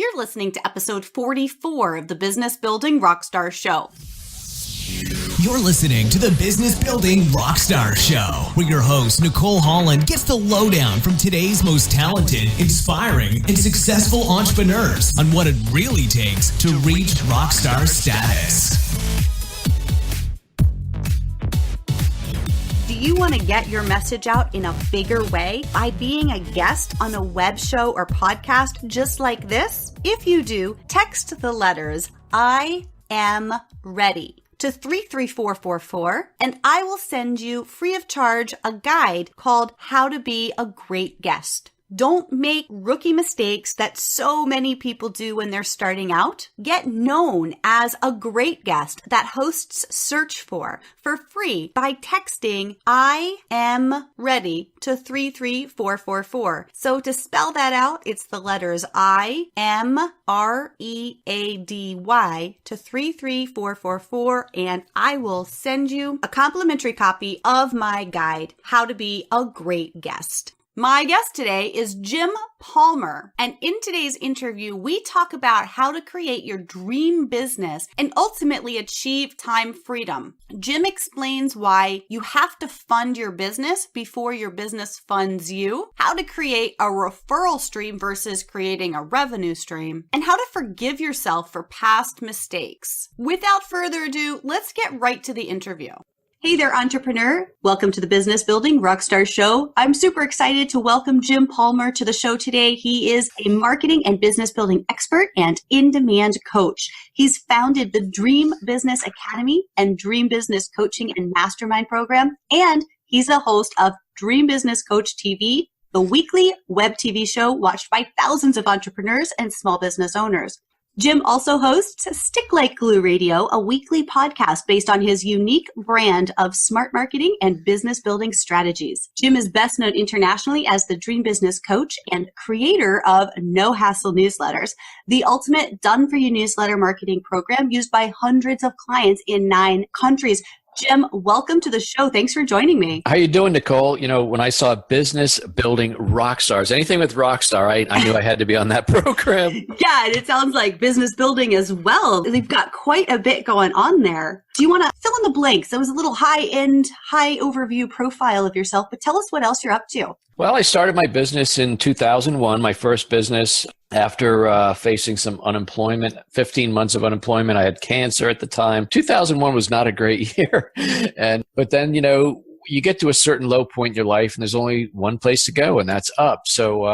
You're listening to episode 44 of the Business Building Rockstars Show. You're listening to the Business Building Rockstars Show, where your host, Nicole Holland, gets the lowdown from today's most talented, inspiring, and successful entrepreneurs on what it really takes to reach rockstar status. Do you want to get your message out in a bigger way by being a guest on a web show or podcast just like this? If you do, text the letters I am ready to 33444, and I will send you free of charge a guide called How to Be a Great Guest. Don't make rookie mistakes that so many people do when they're starting out. Get known as a great guest that hosts search for free by texting I am ready to 33444. So to spell that out, it's the letters I am READY to 33444, and I will send you a complimentary copy of my guide, How to Be a Great Guest. My guest today is Jim Palmer, and in today's interview, we talk about how to create your dream business and ultimately achieve time freedom. Jim explains why you have to fund your business before your business funds you, how to create a referral stream versus creating a revenue stream, and how to forgive yourself for past mistakes. Without further ado, let's get right to the interview. Hey there, entrepreneur. Welcome to the Business Building Rockstars Show. I'm super excited to welcome Jim Palmer to the show today. He is a marketing and business building expert and in-demand coach. He's founded the Dream Business Academy and Dream Business Coaching and Mastermind program, and he's the host of Dream Business Coach TV, the weekly web TV show watched by thousands of entrepreneurs and small business owners. Jim also hosts Stick Like Glue Radio, a weekly podcast based on his unique brand of smart marketing and business building strategies. Jim is best known internationally as the Dream Business Coach and creator of No Hassle Newsletters, the ultimate done-for-you newsletter marketing program used by hundreds of clients in 9 countries. Jim, welcome to the show. Thanks for joining me. How you doing, Nicole? You know, when I saw Business Building Rockstars, anything with Rockstar, I knew I had to be on that program. Yeah, and it sounds like business building as well. They've got quite a bit going on there. Do you want to fill in the blanks? That was a little high-end, high overview profile of yourself, but tell us what else you're up to. Well, I started my business in 2001, my first business after facing some unemployment, 15 months of unemployment. I had cancer at the time. 2001 was not a great year. But then, you know, you get to a certain low point in your life and there's only one place to go, and that's up. So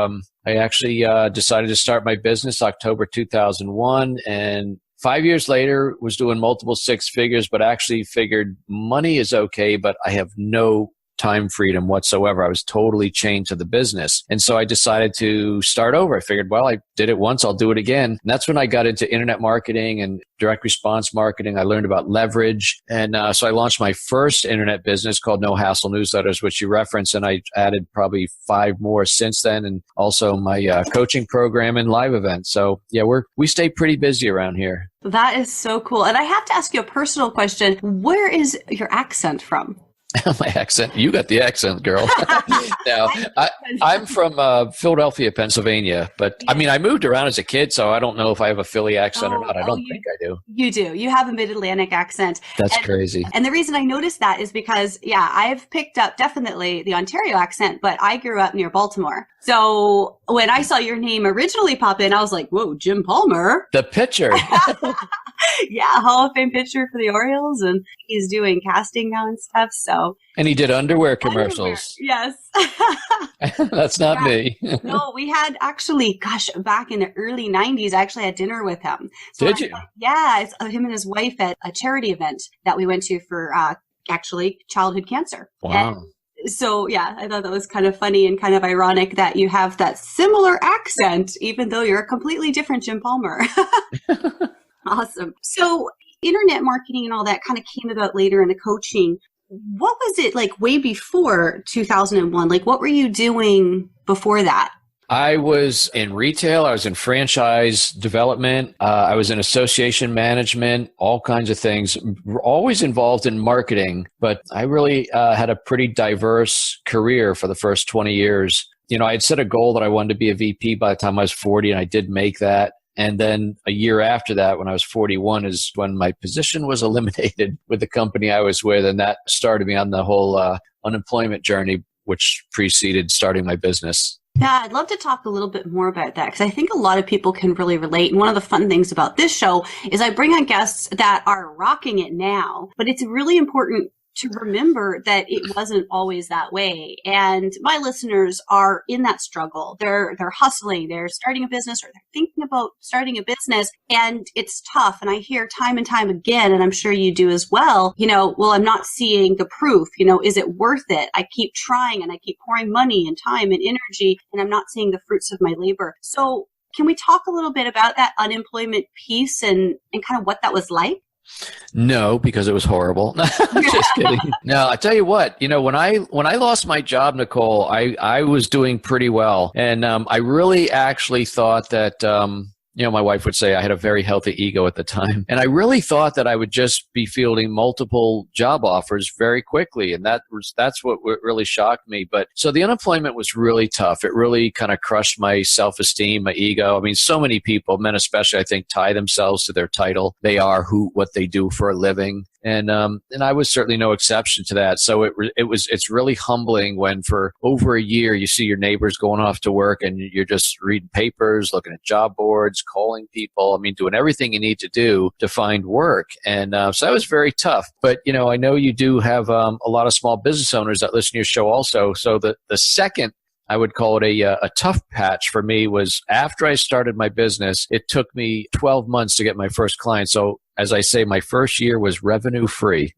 I actually decided to start my business October 2001, and 5 years later was doing multiple 6 figures, but actually figured money is okay, but I have no time freedom whatsoever. I was totally chained to the business. And so I decided to start over. I figured, well, I did it once, I'll do it again. And that's when I got into internet marketing and direct response marketing. I learned about leverage. And so I launched my first internet business called No Hassle Newsletters, which you referenced. And I added probably 5 more since then. And also my coaching program and live events. So yeah, we stay pretty busy around here. That is so cool. And I have to ask you a personal question. Where is your accent from? My accent? You got the accent, girl. Now, I'm from Philadelphia, Pennsylvania, but I mean, I moved around as a kid, so I don't know if I have a Philly accent or not. I don't think I do. You do. You have a mid-Atlantic accent. That's crazy. And the reason I noticed that is because, yeah, I've picked up definitely the Ontario accent, but I grew up near Baltimore. So when I saw your name originally pop in, I was like, whoa, Jim Palmer. The pitcher. Yeah, Hall of Fame pitcher for the Orioles, and he's doing casting now and stuff. So, and he did underwear commercials. Yes. That's not me. No, we had actually, back in the early 90s, I actually had dinner with him. So did you? Yeah, it's him and his wife at a charity event that we went to for actually childhood cancer. Wow. And so, yeah, I thought that was kind of funny and kind of ironic that you have that similar accent, even though you're a completely different Jim Palmer. Awesome. So internet marketing and all that kind of came about later in the coaching. What was it like way before 2001? Like, what were you doing before that? I was in retail. I was in franchise development. I was in association management, all kinds of things. Always involved in marketing, but I really had a pretty diverse career for the first 20 years. You know, I had set a goal that I wanted to be a VP by the time I was 40, and I did make that. And then a year after that, when I was 41, is when my position was eliminated with the company I was with. And that started me on the whole unemployment journey, which preceded starting my business. Yeah, I'd love to talk a little bit more about that because I think a lot of people can really relate. And one of the fun things about this show is I bring on guests that are rocking it now, but it's really important to remember that it wasn't always that way. And my listeners are in that struggle. They're hustling, they're starting a business, or they're thinking about starting a business, and it's tough. And I hear time and time again, and I'm sure you do as well, well, I'm not seeing the proof. Is it worth it? I keep trying and I keep pouring money and time and energy, and I'm not seeing the fruits of my labor. So can we talk a little bit about that unemployment piece and kind of what that was like? No, because it was horrible. Just kidding. No, I tell you what, when I lost my job, Nicole, I was doing pretty well. And I really actually thought that, my wife would say I had a very healthy ego at the time. And I really thought that I would just be fielding multiple job offers very quickly. And that's what really shocked me. But so the unemployment was really tough. It really kind of crushed my self-esteem, my ego. I mean, so many people, men especially, I think, tie themselves to their title. They are what they do for a living. And I was certainly no exception to that. So it's really humbling when for over a year you see your neighbors going off to work and you're just reading papers, looking at job boards, calling people. I mean, doing everything you need to do to find work. And so that was very tough. But I know you do have a lot of small business owners that listen to your show also. So the second, I would call it a tough patch for me, was after I started my business, it took me 12 months to get my first client. So as I say, my first year was revenue free.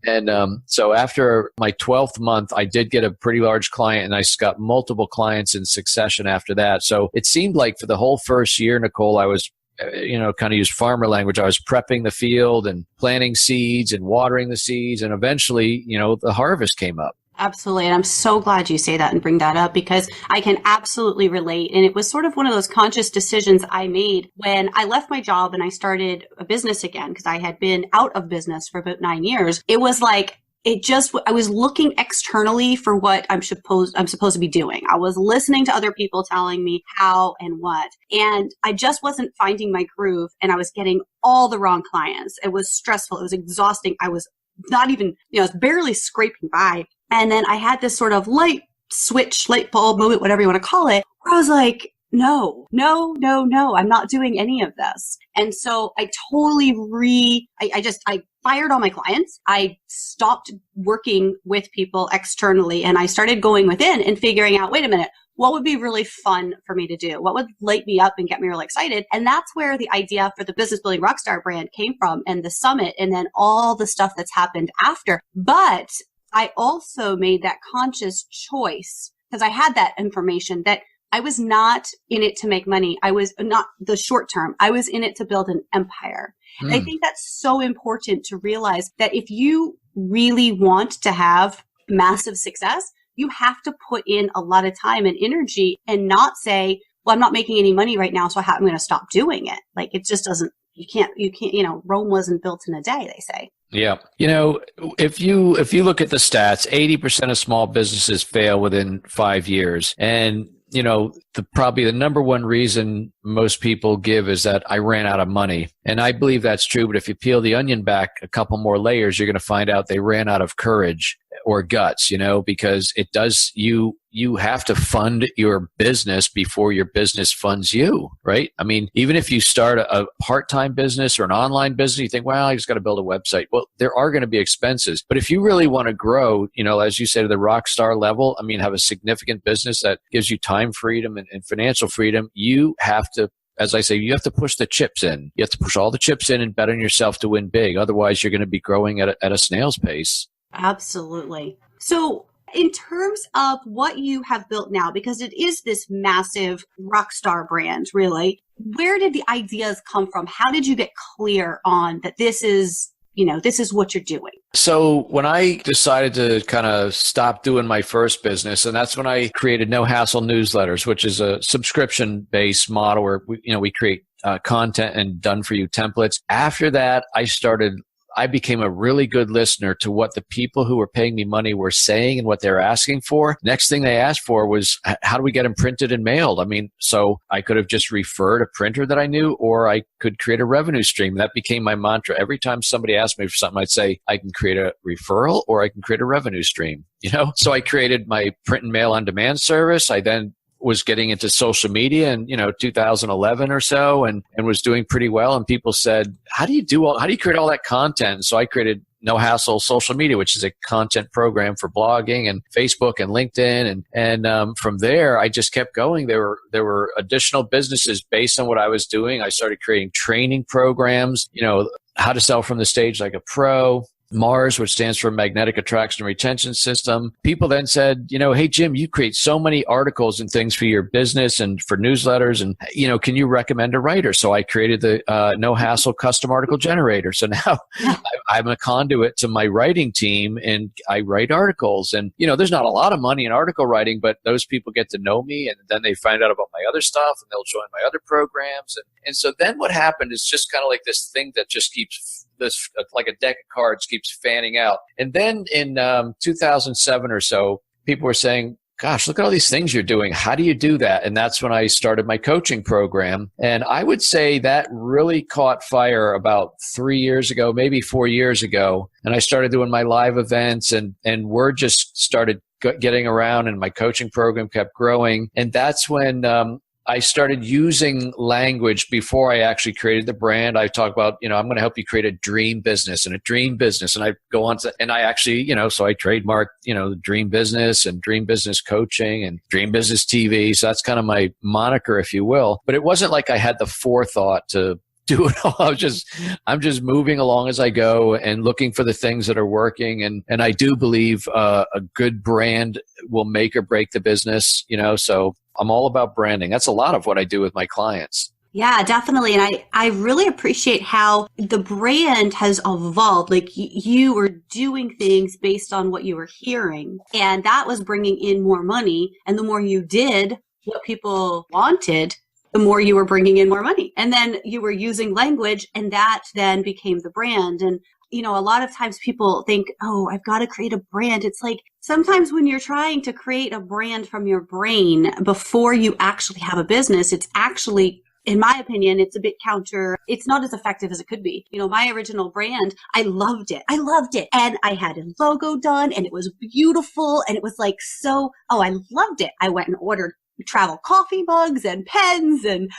And so after my 12th month, I did get a pretty large client, and I got multiple clients in succession after that. So it seemed like for the whole first year, Nicole, I was kind of use farmer language. I was prepping the field and planting seeds and watering the seeds. And eventually, the harvest came up. Absolutely. And I'm so glad you say that and bring that up because I can absolutely relate. And it was sort of one of those conscious decisions I made when I left my job and I started a business again, because I had been out of business for about 9 years. It was like, I was looking externally for what I'm supposed to be doing. I was listening to other people telling me how and what, and I just wasn't finding my groove, and I was getting all the wrong clients. It was stressful. It was exhausting. I was not even, I was barely scraping by. And then I had this sort of light bulb moment, whatever you want to call it, where I was like, no, I'm not doing any of this. And so I totally I fired all my clients. I stopped working with people externally, and I started going within and figuring out, wait a minute, what would be really fun for me to do? What would light me up and get me really excited? And that's where the idea for the Business Building Rockstar brand came from, and the summit, and then all the stuff that's happened after. But I also made that conscious choice because I had that information that I was not in it to make money. I was not the short term. I was in it to build an empire. And I think that's so important to realize that if you really want to have massive success, you have to put in a lot of time and energy and not say, well, I'm not making any money right now, so I'm going to stop doing it. Like it just doesn't, you can't, Rome wasn't built in a day, they say. Yeah. If you look at the stats, 80% of small businesses fail within 5 years. And probably the number one reason most people give is that I ran out of money. And I believe that's true. But if you peel the onion back a couple more layers, you're going to find out they ran out of courage or guts, because it does, you have to fund your business before your business funds you, right? I mean, even if you start a part-time business or an online business, you think, well, I just got to build a website. Well, there are going to be expenses. But if you really want to grow, as you say, to the Rockstar level, I mean, have a significant business that gives you time freedom and financial freedom, you have to, as I say, you have to push the chips in. You have to push all the chips in and bet on yourself to win big. Otherwise, you're going to be growing at a snail's pace. Absolutely. So in terms of what you have built now, because it is this massive Rockstar brand, really, where did the ideas come from? How did you get clear on that this is what you're doing? So when I decided to kind of stop doing my first business, and that's when I created No Hassle Newsletters, which is a subscription-based model where we create content and done-for-you templates. After that, I became a really good listener to what the people who were paying me money were saying and what they were asking for. Next thing they asked for was, how do we get them printed and mailed? I mean, so I could have just referred a printer that I knew, or I could create a revenue stream. That became my mantra. Every time somebody asked me for something, I'd say, I can create a referral or I can create a revenue stream, So I created my print and mail on demand service. I then was getting into social media in 2011 or so, and was doing pretty well. And people said, how do you create all that content? And so I created No Hassle Social Media, which is a content program for blogging and Facebook and LinkedIn. And from there, I just kept going. There were additional businesses based on what I was doing. I started creating training programs, how to sell from the stage like a pro. MARS, which stands for Magnetic Attraction Retention System. People then said, hey, Jim, you create so many articles and things for your business and for newsletters. And, can you recommend a writer? So I created the No Hassle Custom Article Generator. So now I'm a conduit to my writing team and I write articles. And, there's not a lot of money in article writing, but those people get to know me and then they find out about my other stuff and they'll join my other programs. And so then what happened is just kind of like this thing that just keeps this, like a deck of cards, keeps fanning out. And then in 2007 or so, people were saying, gosh, look at all these things you're doing. How do you do that? And that's when I started my coaching program. And I would say that really caught fire about 3 years ago, maybe 4 years ago. And I started doing my live events and word just started getting around and my coaching program kept growing. And that's when I started using language before I actually created the brand. I talk about, I'm going to help you create a dream business and a dream business. And I go on to, and I actually, so I trademarked, the dream business and dream business coaching and dream business TV. So that's kind of my moniker, if you will. But it wasn't like I had the forethought to do it all. I'm just moving along as I go and looking for the things that are working. And I do believe a good brand will make or break the business, so I'm all about branding. That's a lot of what I do with my clients. Yeah, definitely. And I really appreciate how the brand has evolved. Like you were doing things based on what you were hearing, and that was bringing in more money. And the more you did what people wanted, the more you were bringing in more money. And then you were using language, and that then became the brand. And a lot of times people think, oh, I've got to create a brand. It's like sometimes when you're trying to create a brand from your brain before you actually have a business, it's actually, in my opinion, it's a bit it's not as effective as it could be. My original brand, I loved it. And I had a logo done and it was beautiful. And it was like, I loved it. I went and ordered travel coffee mugs and pens and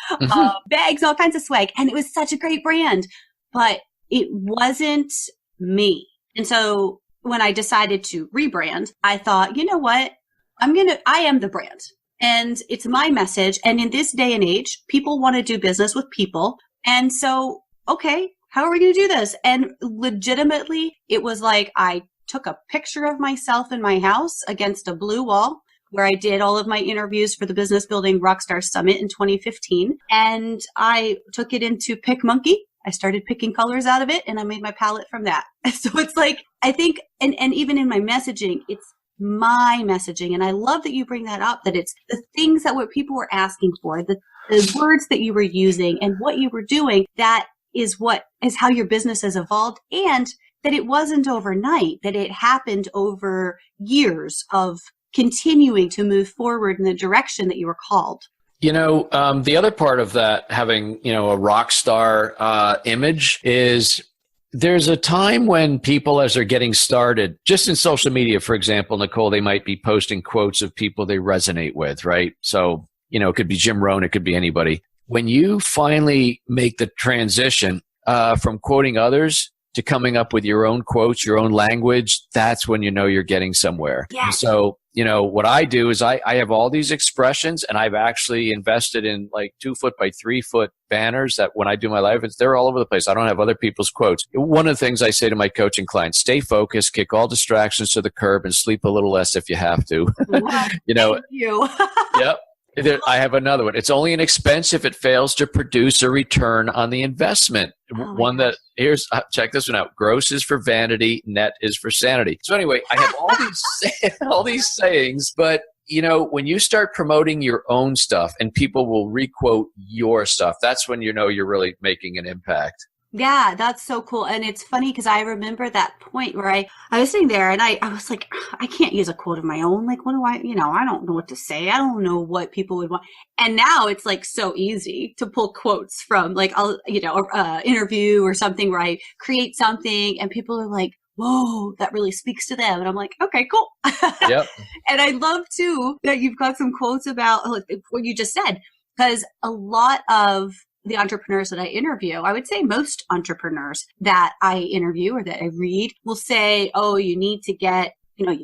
bags, all kinds of swag. And it was such a great brand. But it wasn't me. And so when I decided to rebrand, I thought, you know what? I am the brand and it's my message. And in this day and age, people want to do business with people. And so, okay, how are we going to do this? And legitimately, it was like I took a picture of myself in my house against a blue wall where I did all of my interviews for the Business Building Rockstars Summit in 2015. And I took it into PicMonkey. I started picking colors out of it and I made my palette from that. So it's like, I think, and even in my messaging, it's my messaging. And I love that you bring that up, that it's the things that what people were asking for, the words that you were using and what you were doing, that is how your business has evolved, and that it wasn't overnight, that it happened over years of continuing to move forward in the direction that you were called. The other part of that, having, a rock star image, is there's a time when people, as they're getting started, just in social media, for example, Nicole, they might be posting quotes of people they resonate with, right? So, it could be Jim Rohn, it could be anybody. When you finally make the transition from quoting others to coming up with your own quotes, your own language, that's when you're getting somewhere. Yeah. So, what I do is I have all these expressions, and I've actually invested in like 2 foot by 3 foot banners that when I do my live events, they're all over the place. I don't have other people's quotes. One of the things I say to my coaching clients, stay focused, kick all distractions to the curb, and sleep a little less if you have to. Thank you. Yep. I have another one. It's only an expense if it fails to produce a return on the investment. One that, check this one out. Gross is for vanity, net is for sanity. So anyway, I have all these sayings, but when you start promoting your own stuff and people will requote your stuff, that's when you're really making an impact. Yeah, that's so cool. And it's funny because I remember that point where I was sitting there and I was like, I can't use a quote of my own. Like, what do I don't know what to say. I don't know what people would want. And now it's like so easy to pull quotes from like, interview or something where I create something and people are like, whoa, that really speaks to them. And I'm like, okay, cool. Yep. And I love too that you've got some quotes about what you just said, because a lot of the entrepreneurs that I interview, I would say most entrepreneurs that I interview or that I read will say, oh, you need to get your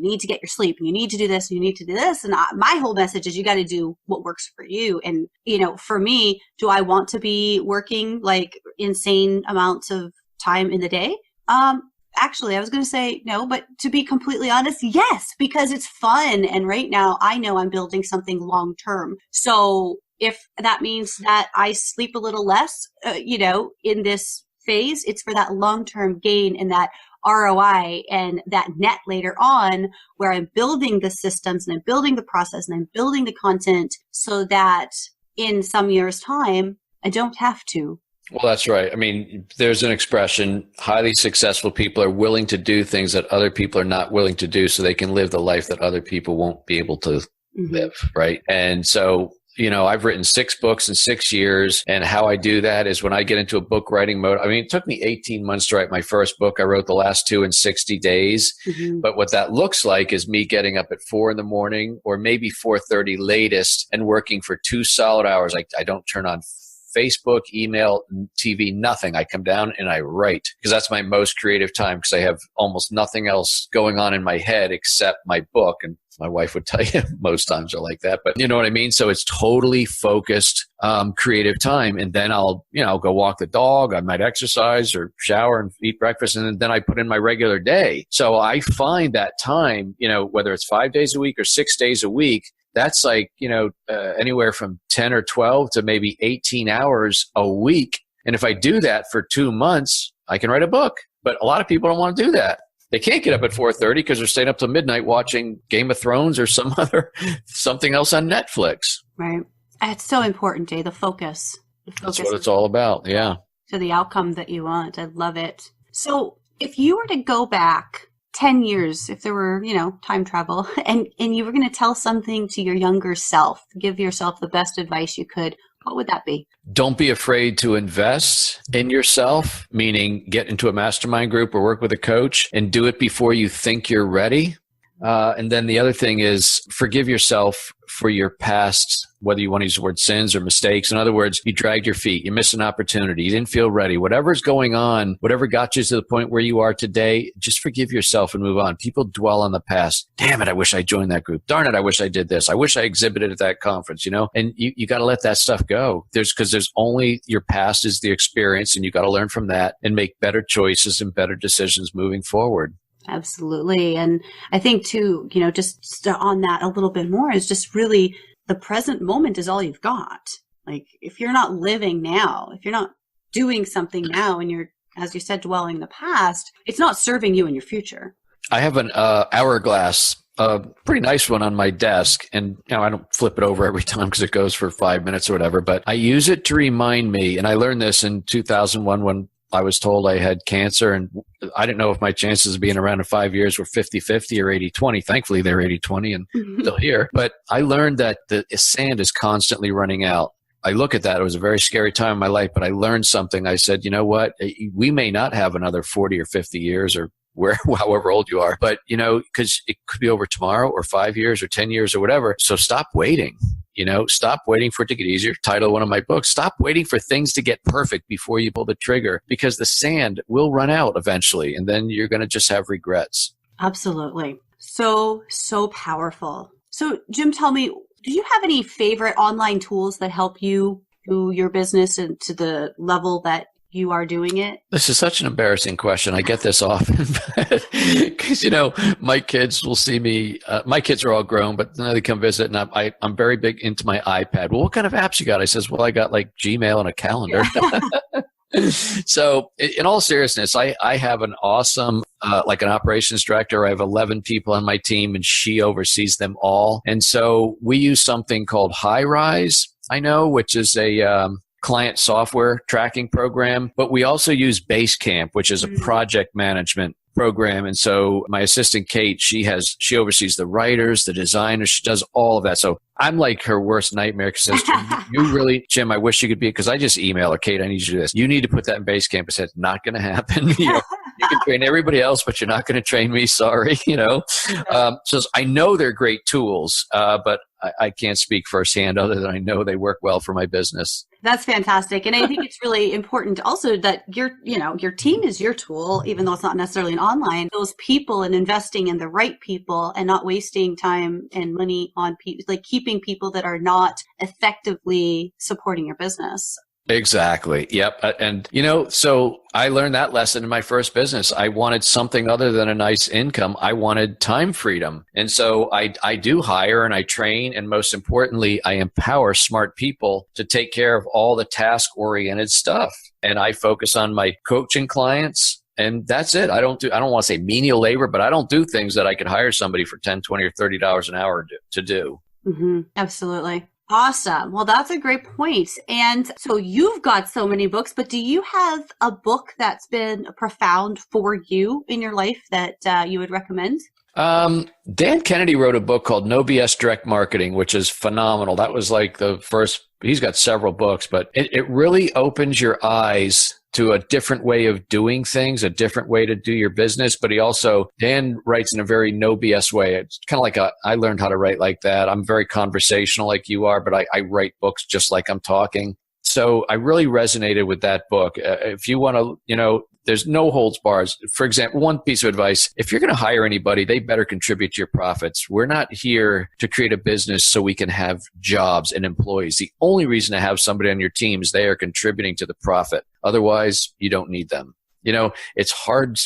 sleep and you need to do this and you need to do this. And my whole message is you got to do what works for you. And, for me, do I want to be working like insane amounts of time in the day? Actually, I was going to say no, but to be completely honest, yes, because it's fun. And right now I know I'm building something long term. So if that means that I sleep a little less, in this phase, it's for that long-term gain and that ROI and that net later on where I'm building the systems and I'm building the process and I'm building the content so that in some years' time, I don't have to. Well, that's right. I mean, there's an expression, highly successful people are willing to do things that other people are not willing to do so they can live the life that other people won't be able to live, right? And so I've written 6 books in 6 years. And how I do that is when I get into a book writing mode. I mean, it took me 18 months to write my first book. I wrote the last 2 in 60 days. But what that looks like is me getting up at 4 a.m. or maybe 4:30 latest and working for 2 solid hours. I don't turn on Facebook, email, TV, nothing. I come down and I write because that's my most creative time because I have almost nothing else going on in my head except my book. And my wife would tell you most times are like that, but you know what I mean? So it's totally focused, creative time. And then I'll go walk the dog. I might exercise or shower and eat breakfast. And then I put in my regular day. So I find that time, whether it's 5 days a week or 6 days a week, that's like, anywhere from 10 or 12 to maybe 18 hours a week. And if I do that for 2 months, I can write a book. But a lot of people don't want to do that. They can't get up at 4:30 because they're staying up till midnight watching Game of Thrones or something else on Netflix. Right. It's so important, Jay, the focus. That's what it's all about. Yeah. To the outcome that you want. I love it. So if you were to go back 10 years, if there were, time travel, and you were going to tell something to your younger self, give yourself the best advice you could, what would that be? Don't be afraid to invest in yourself, meaning get into a mastermind group or work with a coach and do it before you think you're ready. And then the other thing is forgive yourself for your past, whether you want to use the word sins or mistakes. In other words, you dragged your feet, you missed an opportunity, you didn't feel ready. Whatever's going on, whatever got you to the point where you are today, just forgive yourself and move on. People dwell on the past. Damn it, I wish I joined that group. Darn it, I wish I did this. I wish I exhibited at that conference, and you got to let that stuff go. There's only your past is the experience, and you got to learn from that and make better choices and better decisions moving forward. Absolutely. And I think too, just on that a little bit more is just really the present moment is all you've got. Like if you're not living now, if you're not doing something now and you're, as you said, dwelling in the past, it's not serving you in your future. I have an hourglass, a pretty nice one on my desk. And I don't flip it over every time because it goes for 5 minutes or whatever, but I use it to remind me. And I learned this in 2001 when I was told I had cancer, and I didn't know if my chances of being around in 5 years were 50-50 or 80-20. Thankfully, they're 80-20 and still here. But I learned that the sand is constantly running out. I look at that. It was a very scary time in my life, but I learned something. I said, you know what? We may not have another 40 or 50 years or however old you are, but, because it could be over tomorrow or 5 years or 10 years or whatever. So stop waiting. Stop waiting for it to get easier. Title of one of my books, stop waiting for things to get perfect before you pull the trigger, because the sand will run out eventually, and then you're going to just have regrets. Absolutely. So powerful. So Jim, tell me, do you have any favorite online tools that help you do your business and to the level that you are doing it? This is such an embarrassing question. I get this often because, my kids will see me. My kids are all grown, but they come visit, and I'm very big into my iPad. Well, what kind of apps you got? I says, well, I got like Gmail and a calendar. So in all seriousness, I have an awesome, like an operations director. I have 11 people on my team, and she oversees them all. And so we use something called High Rise, which is a client software tracking program, but we also use Basecamp, which is a project management program. And so my assistant, Kate, she oversees the writers, the designers. She does all of that. So I'm like her worst nightmare because says, Jim, I wish you could be, because I just email her, Kate, I need you to do this. You need to put that in Basecamp. I said, not going to happen. You can train everybody else, but you're not going to train me. Sorry. So I know they're great tools, but I can't speak firsthand other than I know they work well for my business. That's fantastic. And I think it's really important also that your team is your tool, even though it's not necessarily an online, those people, and investing in the right people and not wasting time and money on people, like keeping people that are not effectively supporting your business. Exactly. Yep. And, so I learned that lesson in my first business. I wanted something other than a nice income. I wanted time freedom. And so I do hire and I train. And most importantly, I empower smart people to take care of all the task-oriented stuff. And I focus on my coaching clients. And that's it. I don't want to say menial labor, but I don't do things that I could hire somebody for $10, $20, or $30 an hour to do. Mm-hmm. Absolutely. Awesome. Well, that's a great point. And so you've got so many books, but do you have a book that's been profound for you in your life that you would recommend? Dan Kennedy wrote a book called No BS Direct Marketing, which is phenomenal. That was like the first, he's got several books, but it really opens your eyes to a different way of doing things, a different way to do your business. But Dan writes in a very no BS way. It's kind of like I learned how to write like that. I'm very conversational like you are, but I write books just like I'm talking. So I really resonated with that book. If you want to, there's no holds bars. For example, one piece of advice, if you're going to hire anybody, they better contribute to your profits. We're not here to create a business so we can have jobs and employees. The only reason to have somebody on your team is they are contributing to the profit. Otherwise, you don't need them. It's hard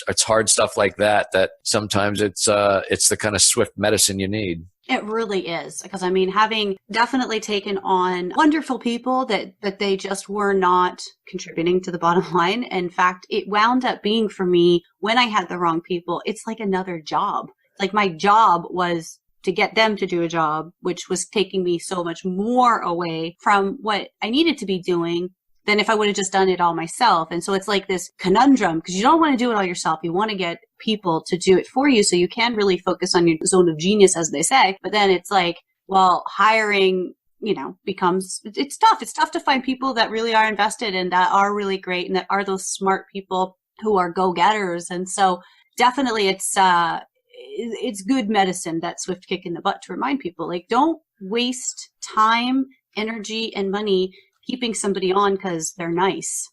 stuff like that sometimes it's the kind of swift medicine you need. It really is. Because having definitely taken on wonderful people that they just were not contributing to the bottom line. In fact, it wound up being for me, when I had the wrong people, it's like another job. Like my job was to get them to do a job, which was taking me so much more away from what I needed to be doing than if I would have just done it all myself. And so it's like this conundrum, because you don't want to do it all yourself. You want to get people to do it for you so you can really focus on your zone of genius, as they say. But then it's like, well, hiring, becomes, it's tough. It's tough to find people that really are invested and that are really great and that are those smart people who are go-getters. And so definitely it's good medicine, that swift kick in the butt, to remind people, like, don't waste time, energy, and money keeping somebody on because they're nice.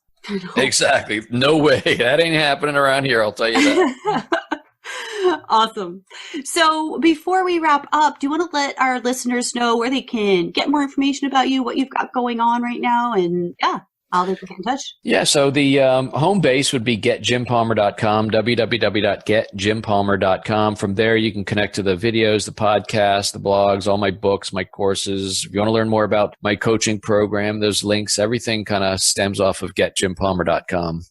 Exactly. No way. That ain't happening around here, I'll tell you that. Awesome. So before we wrap up, do you want to let our listeners know where they can get more information about you, what you've got going on right now, and how they can get in touch? Yeah, so the home base would be getjimpalmer.com, www.getjimpalmer.com. From there, you can connect to the videos, the podcasts, the blogs, all my books, my courses. If you want to learn more about my coaching program, those links, everything kind of stems off of getjimpalmer.com.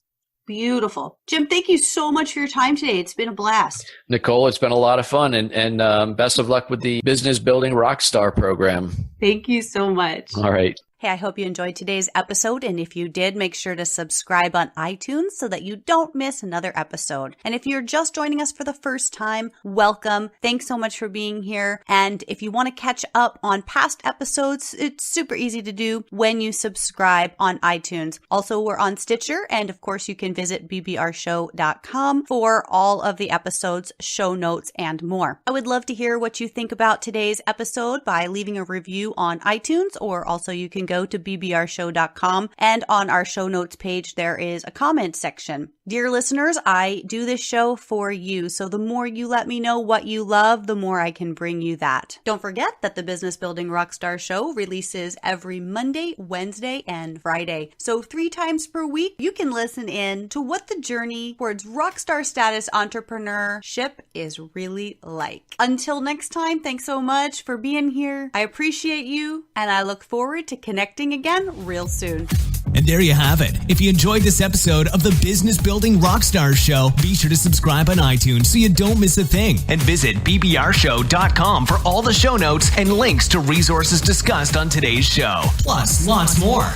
Beautiful. Jim, thank you so much for your time today. It's been a blast. Nicole, it's been a lot of fun, and best of luck with the Business Building Rockstar program. Thank you so much. All right. Hey, I hope you enjoyed today's episode, and if you did, make sure to subscribe on iTunes so that you don't miss another episode. And if you're just joining us for the first time, welcome. Thanks so much for being here. And if you want to catch up on past episodes, it's super easy to do when you subscribe on iTunes. Also, we're on Stitcher, and of course, you can visit bbrshow.com for all of the episodes, show notes, and more. I would love to hear what you think about today's episode by leaving a review on iTunes, or also you can go to bbrshow.com, and on our show notes page, there is a comment section. Dear listeners, I do this show for you, so the more you let me know what you love, the more I can bring you that. Don't forget that the Business Building Rockstar Show releases every Monday, Wednesday, and Friday. So 3 times per week, you can listen in to what the journey towards rockstar status entrepreneurship is really like. Until next time, thanks so much for being here. I appreciate you, and I look forward to connecting again real soon. And there you have it. If you enjoyed this episode of the Business Building Rockstars Show, be sure to subscribe on iTunes so you don't miss a thing. And visit bbrshow.com for all the show notes and links to resources discussed on today's show. Plus, lots more.